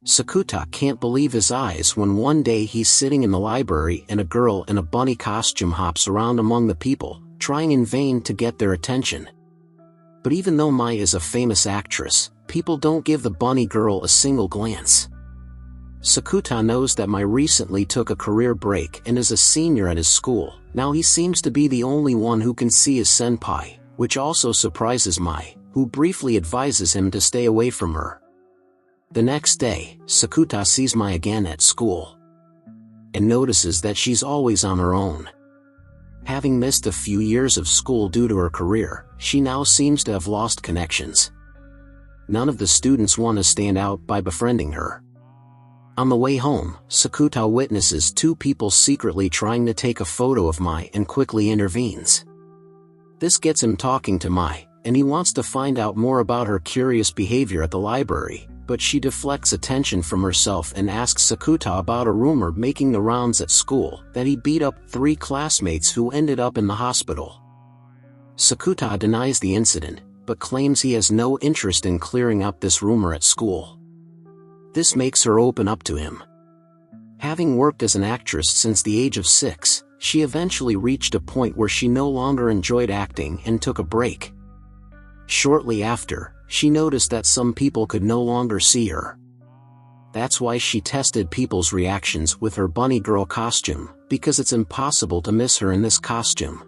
Sakuta can't believe his eyes when one day he's sitting in the library and a girl in a bunny costume hops around among the people, trying in vain to get their attention. But even though Mai is a famous actress, people don't give the bunny girl a single glance. Sakuta knows that Mai recently took a career break and is a senior at his school. Now he seems to be the only one who can see his senpai, which also surprises Mai, who briefly advises him to stay away from her. The next day, Sakuta sees Mai again at school and notices that she's always on her own. Having missed a few years of school due to her career, she now seems to have lost connections. None of the students want to stand out by befriending her. On the way home, Sakuta witnesses two people secretly trying to take a photo of Mai and quickly intervenes. This gets him talking to Mai, and he wants to find out more about her curious behavior at the library, but she deflects attention from herself and asks Sakuta about a rumor making the rounds at school that he beat up 3 classmates who ended up in the hospital. Sakuta denies the incident, but claims he has no interest in clearing up this rumor at school. This makes her open up to him. Having worked as an actress since the age of 6, she eventually reached a point where she no longer enjoyed acting and took a break. Shortly after, she noticed that some people could no longer see her. That's why she tested people's reactions with her bunny girl costume, because it's impossible to miss her in this costume.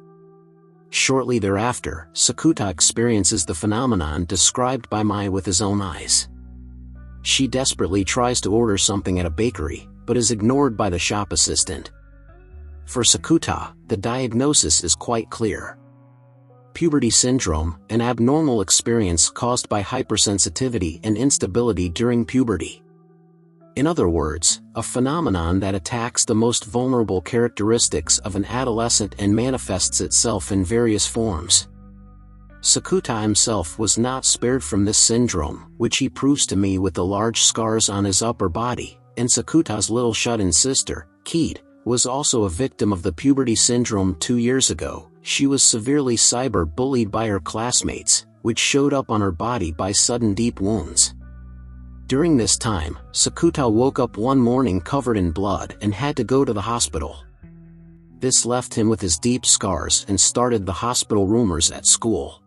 Shortly thereafter, Sakuta experiences the phenomenon described by Mai with his own eyes. She desperately tries to order something at a bakery, but is ignored by the shop assistant. For Sakuta, the diagnosis is quite clear. Puberty syndrome, an abnormal experience caused by hypersensitivity and instability during puberty. In other words, a phenomenon that attacks the most vulnerable characteristics of an adolescent and manifests itself in various forms. Sakuta himself was not spared from this syndrome, which he proves to me with the large scars on his upper body, and Sakuta's little shut-in sister, Keed, was also a victim of the puberty syndrome 2 years ago. She was severely cyber-bullied by her classmates, which showed up on her body by sudden deep wounds. During this time, Sakuta woke up one morning covered in blood and had to go to the hospital. This left him with his deep scars and started the hospital rumors at school.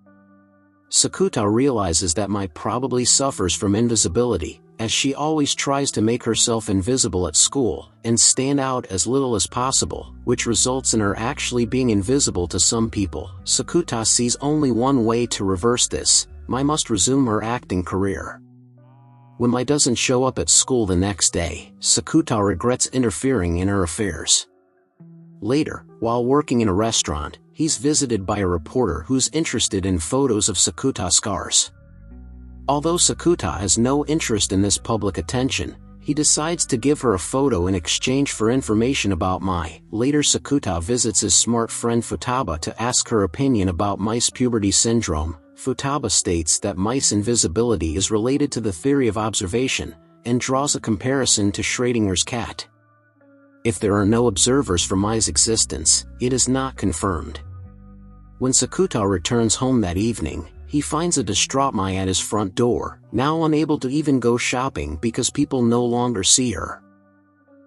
Sakuta realizes that Mai probably suffers from invisibility, as she always tries to make herself invisible at school and stand out as little as possible, which results in her actually being invisible to some people. Sakuta sees only one way to reverse this: Mai must resume her acting career. When Mai doesn't show up at school the next day, Sakuta regrets interfering in her affairs. Later, while working in a restaurant, he's visited by a reporter who's interested in photos of Sakuta's scars. Although Sakuta has no interest in this public attention, he decides to give her a photo in exchange for information about Mai. Later, Sakuta visits his smart friend Futaba to ask her opinion about Mai's puberty syndrome. Futaba states that Mai's invisibility is related to the theory of observation, and draws a comparison to Schrödinger's cat. If there are no observers for Mai's existence, it is not confirmed. When Sakuta returns home that evening, he finds a distraught Mai at his front door, now unable to even go shopping because people no longer see her.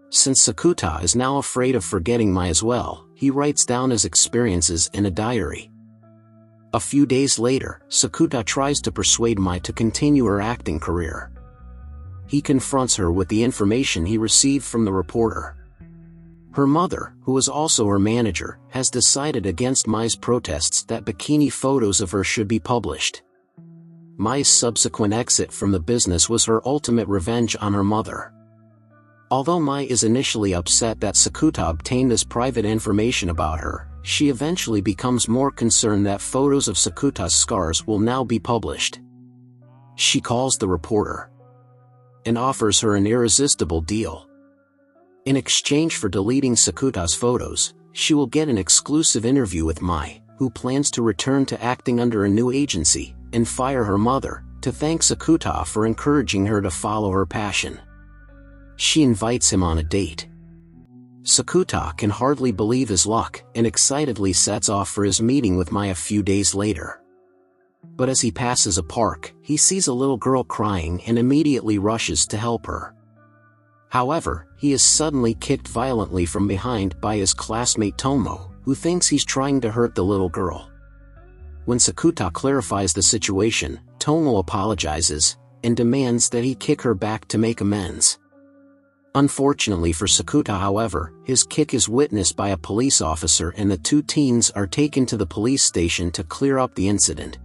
Since Sakuta is now afraid of forgetting Mai as well, he writes down his experiences in a diary. A few days later, Sakuta tries to persuade Mai to continue her acting career. He confronts her with the information he received from the reporter. Her mother, who is also her manager, has decided against Mai's protests that bikini photos of her should be published. Mai's subsequent exit from the business was her ultimate revenge on her mother. Although Mai is initially upset that Sakuta obtained this private information about her, she eventually becomes more concerned that photos of Sakuta's scars will now be published. She calls the reporter and offers her an irresistible deal. In exchange for deleting Sakuta's photos, she will get an exclusive interview with Mai, who plans to return to acting under a new agency, and fire her mother, to thank Sakuta for encouraging her to follow her passion. She invites him on a date. Sakuta can hardly believe his luck, and excitedly sets off for his meeting with Mai a few days later. But as he passes a park, he sees a little girl crying and immediately rushes to help her. However, he is suddenly kicked violently from behind by his classmate Tomo, who thinks he's trying to hurt the little girl. When Sakuta clarifies the situation, Tomo apologizes and demands that he kick her back to make amends. Unfortunately for Sakuta, however, his kick is witnessed by a police officer and the two teens are taken to the police station to clear up the incident.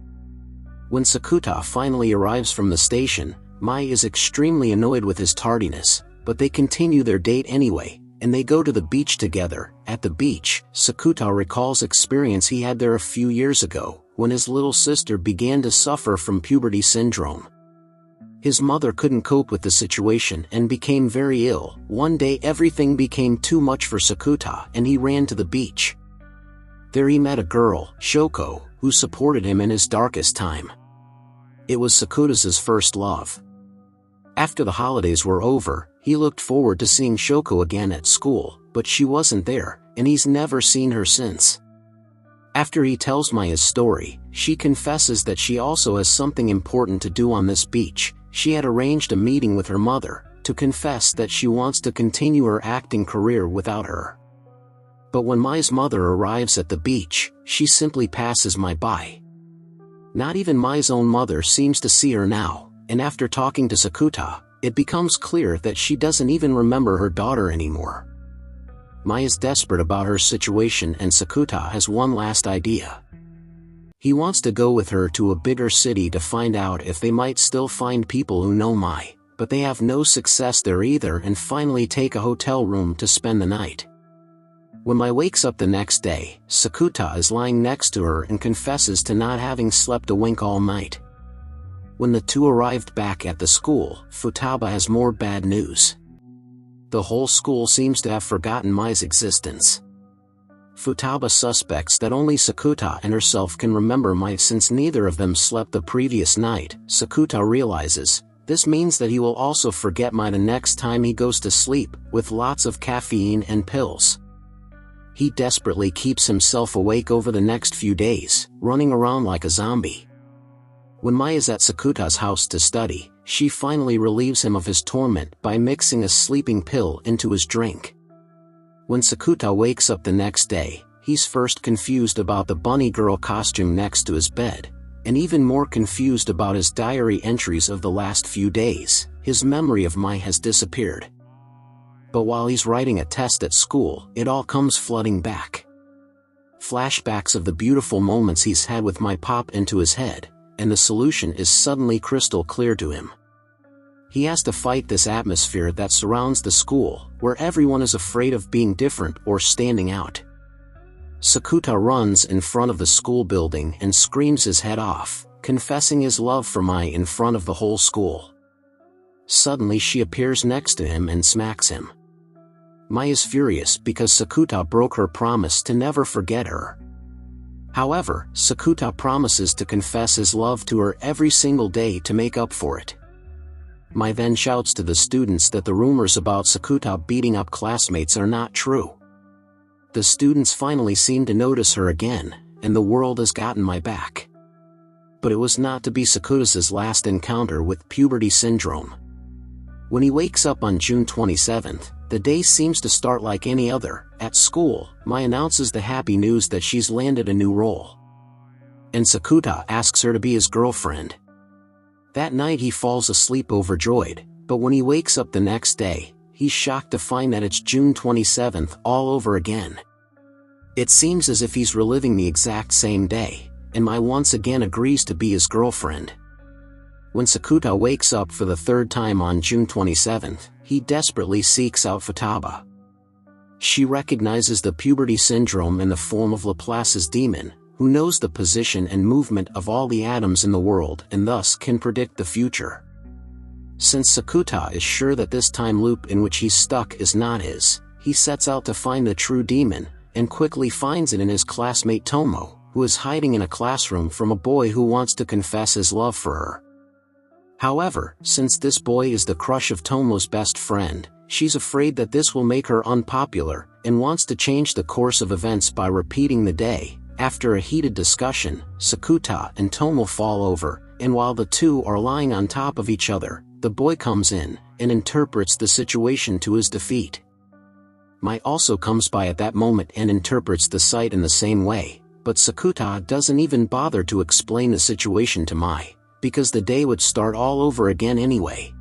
When Sakuta finally arrives from the station, Mai is extremely annoyed with his tardiness, but they continue their date anyway, and they go to the beach together. At the beach, Sakuta recalls experience he had there a few years ago, when his little sister began to suffer from puberty syndrome. His mother couldn't cope with the situation and became very ill. One day everything became too much for Sakuta and he ran to the beach. There he met a girl, Shoko, who supported him in his darkest time. It was Sakuta's first love. After the holidays were over, he looked forward to seeing Shoko again at school, but she wasn't there, and he's never seen her since. After he tells Maya's story, she confesses that she also has something important to do on this beach. She had arranged a meeting with her mother, to confess that she wants to continue her acting career without her. But when Mai's mother arrives at the beach, she simply passes Mai by. Not even Mai's own mother seems to see her now, and after talking to Sakuta, it becomes clear that she doesn't even remember her daughter anymore. Mai is desperate about her situation and Sakuta has one last idea. He wants to go with her to a bigger city to find out if they might still find people who know Mai, but they have no success there either and finally take a hotel room to spend the night. When Mai wakes up the next day, Sakuta is lying next to her and confesses to not having slept a wink all night. When the two arrived back at the school, Futaba has more bad news. The whole school seems to have forgotten Mai's existence. Futaba suspects that only Sakuta and herself can remember Mai since neither of them slept the previous night. Sakuta realizes, this means that he will also forget Mai the next time he goes to sleep, with lots of caffeine and pills. He desperately keeps himself awake over the next few days, running around like a zombie. When Mai is at Sakuta's house to study, she finally relieves him of his torment by mixing a sleeping pill into his drink. When Sakuta wakes up the next day, he's first confused about the bunny girl costume next to his bed, and even more confused about his diary entries of the last few days. His memory of Mai has disappeared. But while he's writing a test at school, it all comes flooding back. Flashbacks of the beautiful moments he's had with Mai pop into his head, and the solution is suddenly crystal clear to him. He has to fight this atmosphere that surrounds the school, where everyone is afraid of being different or standing out. Sakuta runs in front of the school building and screams his head off, confessing his love for Mai in front of the whole school. Suddenly she appears next to him and smacks him. Mai is furious because Sakuta broke her promise to never forget her. However, Sakuta promises to confess his love to her every single day to make up for it. Mai then shouts to the students that the rumors about Sakuta beating up classmates are not true. The students finally seem to notice her again, and the world has gotten Mai back. But it was not to be Sakuta's last encounter with puberty syndrome. When he wakes up on June 27th, the day seems to start like any other. At school, Mai announces the happy news that she's landed a new role. And Sakuta asks her to be his girlfriend. That night he falls asleep overjoyed, but when he wakes up the next day, he's shocked to find that it's June 27th all over again. It seems as if he's reliving the exact same day, and Mai once again agrees to be his girlfriend. When Sakuta wakes up for the third time on June 27th, he desperately seeks out Futaba. She recognizes the puberty syndrome in the form of Laplace's demon, who knows the position and movement of all the atoms in the world and thus can predict the future. Since Sakuta is sure that this time loop in which he's stuck is not his, he sets out to find the true demon, and quickly finds it in his classmate Tomo, who is hiding in a classroom from a boy who wants to confess his love for her. However, since this boy is the crush of Tomo's best friend, she's afraid that this will make her unpopular, and wants to change the course of events by repeating the day. After a heated discussion, Sakuta and Tomo fall over, and while the two are lying on top of each other, the boy comes in and interprets the situation to his defeat. Mai also comes by at that moment and interprets the sight in the same way, but Sakuta doesn't even bother to explain the situation to Mai, because the day would start all over again anyway.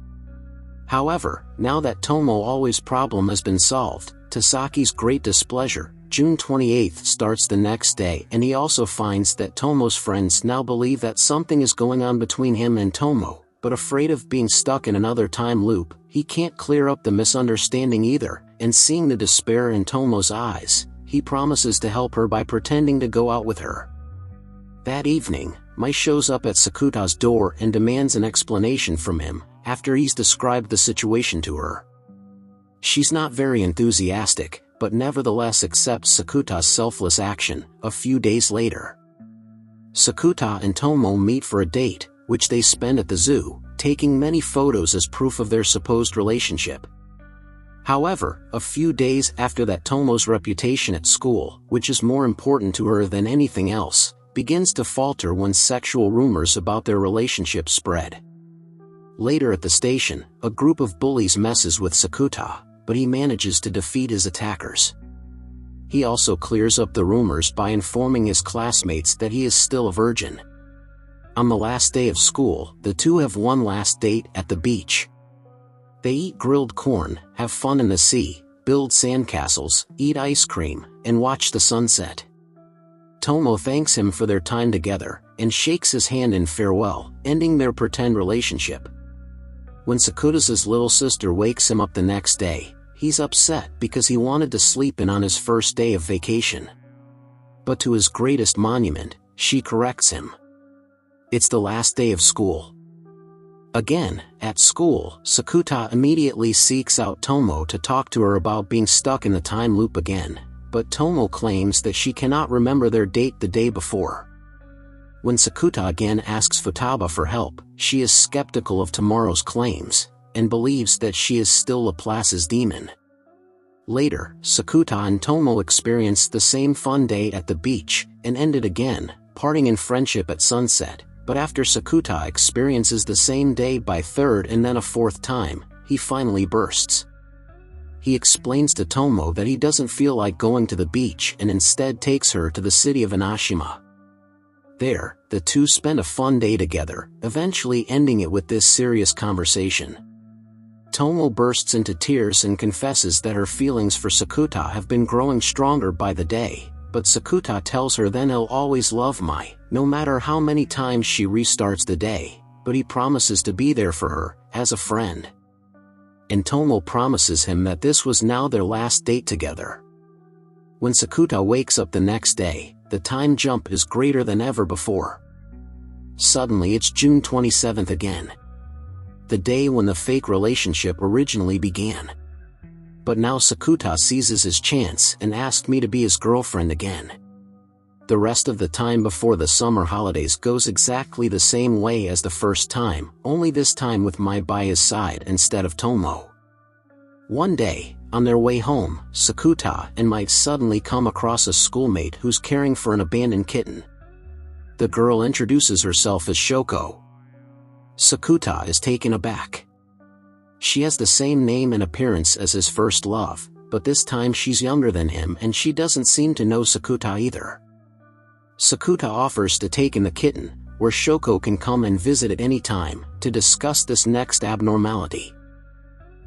However, now that Tomo always problem has been solved, to Saki's great displeasure, June 28th starts the next day, and he also finds that Tomo's friends now believe that something is going on between him and Tomo, but afraid of being stuck in another time loop, he can't clear up the misunderstanding either, and seeing the despair in Tomo's eyes, he promises to help her by pretending to go out with her. That evening, Mai shows up at Sakuta's door and demands an explanation from him, after he's described the situation to her. She's not very enthusiastic, but nevertheless accepts Sakuta's selfless action. A few days later, Sakuta and Tomo meet for a date, which they spend at the zoo, taking many photos as proof of their supposed relationship. However, a few days after that, Tomo's reputation at school, which is more important to her than anything else, begins to falter when sexual rumors about their relationship spread. Later at the station, a group of bullies messes with Sakuta, but he manages to defeat his attackers. He also clears up the rumors by informing his classmates that he is still a virgin. On the last day of school, the two have one last date at the beach. They eat grilled corn, have fun in the sea, build sandcastles, eat ice cream, and watch the sunset. Tomo thanks him for their time together, and shakes his hand in farewell, ending their pretend relationship. When Sakuta's little sister wakes him up the next day, he's upset because he wanted to sleep in on his first day of vacation. But to his greatest monument, she corrects him. It's the last day of school. Again, at school, Sakuta immediately seeks out Tomo to talk to her about being stuck in the time loop again, but Tomo claims that she cannot remember their date the day before. When Sakuta again asks Futaba for help, she is skeptical of Tomorrow's claims, and believes that she is still Laplace's demon. Later, Sakuta and Tomo experienced the same fun day at the beach, and ended again, parting in friendship at sunset, but after Sakuta experiences the same day by third and then a fourth time, he finally bursts. He explains to Tomo that he doesn't feel like going to the beach and instead takes her to the city of Inashima. There, the two spend a fun day together, eventually ending it with this serious conversation. Tomo bursts into tears and confesses that her feelings for Sakuta have been growing stronger by the day, but Sakuta tells her then he'll always love Mai, no matter how many times she restarts the day, but he promises to be there for her, as a friend. And Tomo promises him that this was now their last date together. When Sakuta wakes up the next day, the time jump is greater than ever before. Suddenly it's June 27th again. The day when the fake relationship originally began. But now Sakuta seizes his chance and asked me to be his girlfriend again. The rest of the time before the summer holidays goes exactly the same way as the first time, only this time with Mai by his side instead of Tomo. One day, on their way home, Sakuta and Mai suddenly come across a schoolmate who's caring for an abandoned kitten. The girl introduces herself as Shoko. Sakuta is taken aback. She has the same name and appearance as his first love, but this time she's younger than him and she doesn't seem to know Sakuta either. Sakuta offers to take in the kitten, where Shoko can come and visit at any time, to discuss this next abnormality.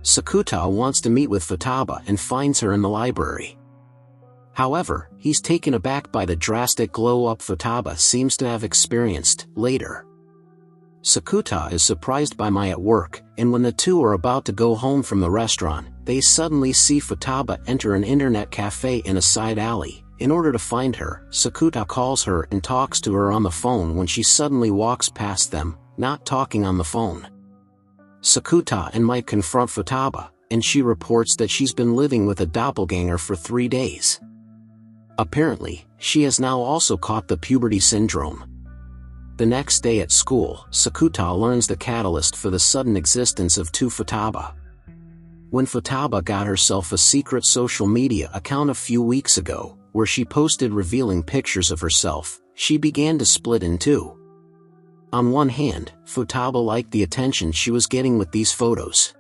Sakuta wants to meet with Futaba and finds her in the library. However, he's taken aback by the drastic glow-up Futaba seems to have experienced later. Sakuta is surprised by Mai at work, and when the two are about to go home from the restaurant, they suddenly see Futaba enter an internet cafe in a side alley. In order to find her, Sakuta calls her and talks to her on the phone when she suddenly walks past them, not talking on the phone. Sakuta and Mai confront Futaba, and she reports that she's been living with a doppelganger for 3 days. Apparently, she has now also caught the puberty syndrome. The next day at school, Sakuta learns the catalyst for the sudden existence of two Futaba. When Futaba got herself a secret social media account a few weeks ago, where she posted revealing pictures of herself, she began to split in two. On one hand, Futaba liked the attention she was getting with these photos.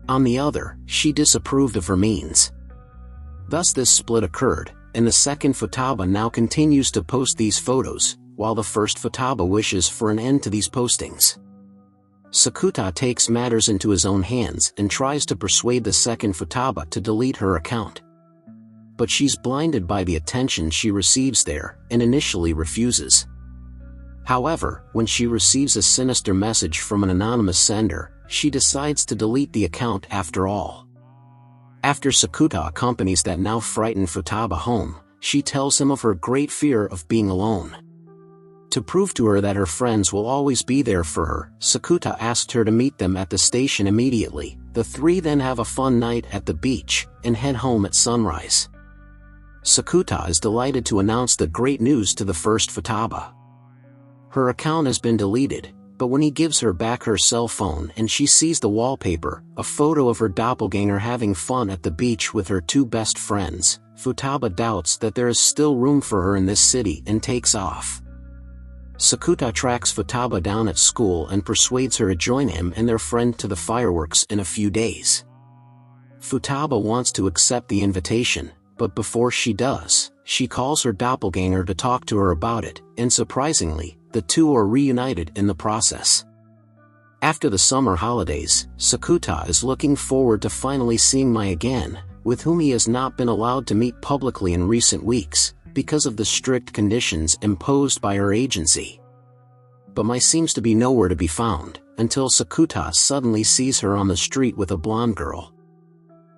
On the other, she disapproved of her means. Thus this split occurred, and the second Futaba now continues to post these photos, while the first Futaba wishes for an end to these postings. Sakuta takes matters into his own hands and tries to persuade the second Futaba to delete her account. But she's blinded by the attention she receives there, and initially refuses. However, when she receives a sinister message from an anonymous sender, she decides to delete the account after all. After Sakuta accompanies that now frightened Futaba home, she tells him of her great fear of being alone. To prove to her that her friends will always be there for her, Sakuta asked her to meet them at the station immediately. The three then have a fun night at the beach, and head home at sunrise. Sakuta is delighted to announce the great news to the first Futaba. Her account has been deleted, but when he gives her back her cell phone and she sees the wallpaper, a photo of her doppelganger having fun at the beach with her two best friends, Futaba doubts that there is still room for her in this city and takes off. Sakuta tracks Futaba down at school and persuades her to join him and their friend to the fireworks in a few days. Futaba wants to accept the invitation, but before she does, she calls her doppelganger to talk to her about it, and surprisingly, the two are reunited in the process. After the summer holidays, Sakuta is looking forward to finally seeing Mai again, with whom he has not been allowed to meet publicly in recent weeks, because of the strict conditions imposed by her agency. But Mai seems to be nowhere to be found, until Sakuta suddenly sees her on the street with a blonde girl.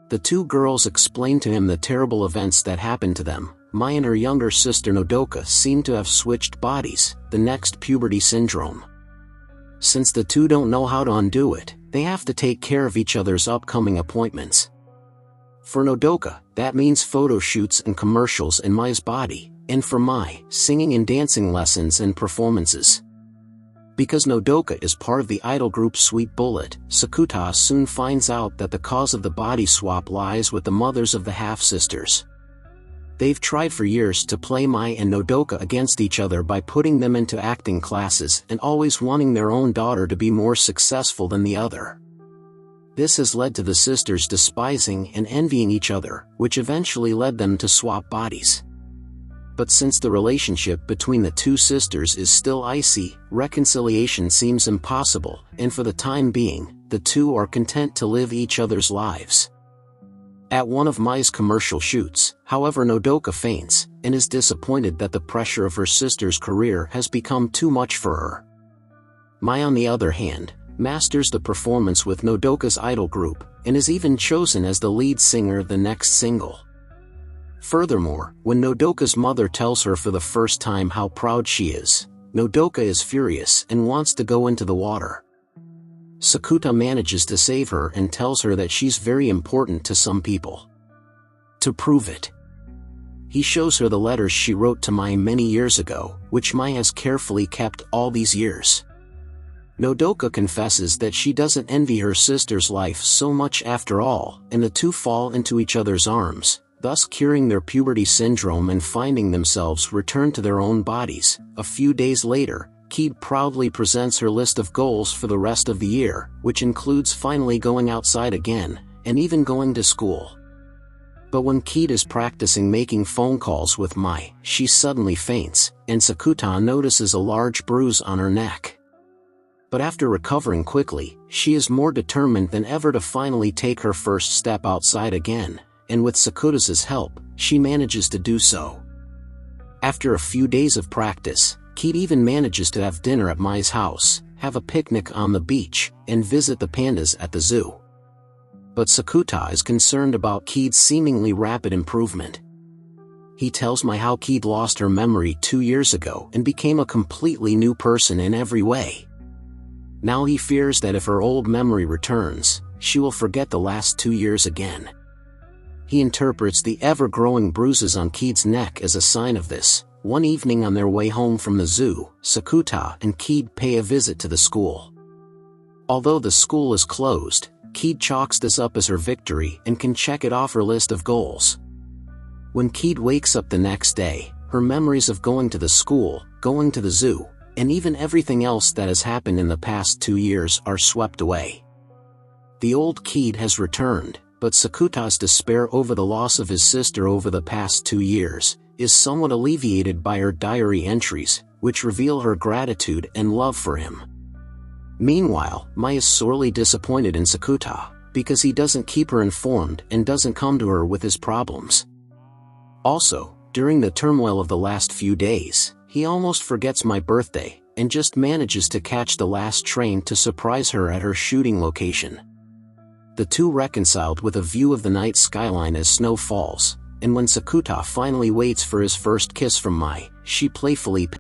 The two girls explain to him the terrible events that happened to them. Mai and her younger sister Nodoka seem to have switched bodies, the next puberty syndrome. Since the two don't know how to undo it, they have to take care of each other's upcoming appointments. For Nodoka, that means photo shoots and commercials in Mai's body, and for Mai, singing and dancing lessons and performances. Because Nodoka is part of the idol group Sweet Bullet, Sakuta soon finds out that the cause of the body swap lies with the mothers of the half-sisters. They've tried for years to play Mai and Nodoka against each other by putting them into acting classes and always wanting their own daughter to be more successful than the other. This has led to the sisters despising and envying each other, which eventually led them to swap bodies. But since the relationship between the two sisters is still icy, reconciliation seems impossible, and for the time being, the two are content to live each other's lives. At one of Mai's commercial shoots, however, Nodoka faints, and is disappointed that the pressure of her sister's career has become too much for her. Mai, on the other hand, masters the performance with Nodoka's idol group, and is even chosen as the lead singer of the next single. Furthermore, when Nodoka's mother tells her for the first time how proud she is, Nodoka is furious and wants to go into the water. Sakuta manages to save her and tells her that she's very important to some people. To prove it, he shows her the letters she wrote to Mai many years ago, which Mai has carefully kept all these years. Nodoka confesses that she doesn't envy her sister's life so much after all, and the two fall into each other's arms, thus curing their puberty syndrome and finding themselves return to their own bodies. A few days later, Keed proudly presents her list of goals for the rest of the year, which includes finally going outside again, and even going to school. But when Keed is practicing making phone calls with Mai, she suddenly faints, and Sakuta notices a large bruise on her neck. But after recovering quickly, she is more determined than ever to finally take her first step outside again, and with Sakuta's help, she manages to do so. After a few days of practice, Keed even manages to have dinner at Mai's house, have a picnic on the beach, and visit the pandas at the zoo. But Sakuta is concerned about Keed's seemingly rapid improvement. He tells Mai how Keed lost her memory 2 years ago and became a completely new person in every way. Now he fears that if her old memory returns, she will forget the last 2 years again. He interprets the ever-growing bruises on Keed's neck as a sign of this. One evening on their way home from the zoo, Sakuta and Keed pay a visit to the school. Although the school is closed, Keed chalks this up as her victory and can check it off her list of goals. When Keed wakes up the next day, her memories of going to the school, going to the zoo, and even everything else that has happened in the past 2 years are swept away. The old Kid has returned, but Sakuta's despair over the loss of his sister over the past 2 years is somewhat alleviated by her diary entries, which reveal her gratitude and love for him. Meanwhile, Mai is sorely disappointed in Sakuta, because he doesn't keep her informed and doesn't come to her with his problems. Also, during the turmoil of the last few days, he almost forgets my birthday, and just manages to catch the last train to surprise her at her shooting location. The two reconciled with a view of the night skyline as snow falls, and when Sakuta finally waits for his first kiss from Mai, she playfully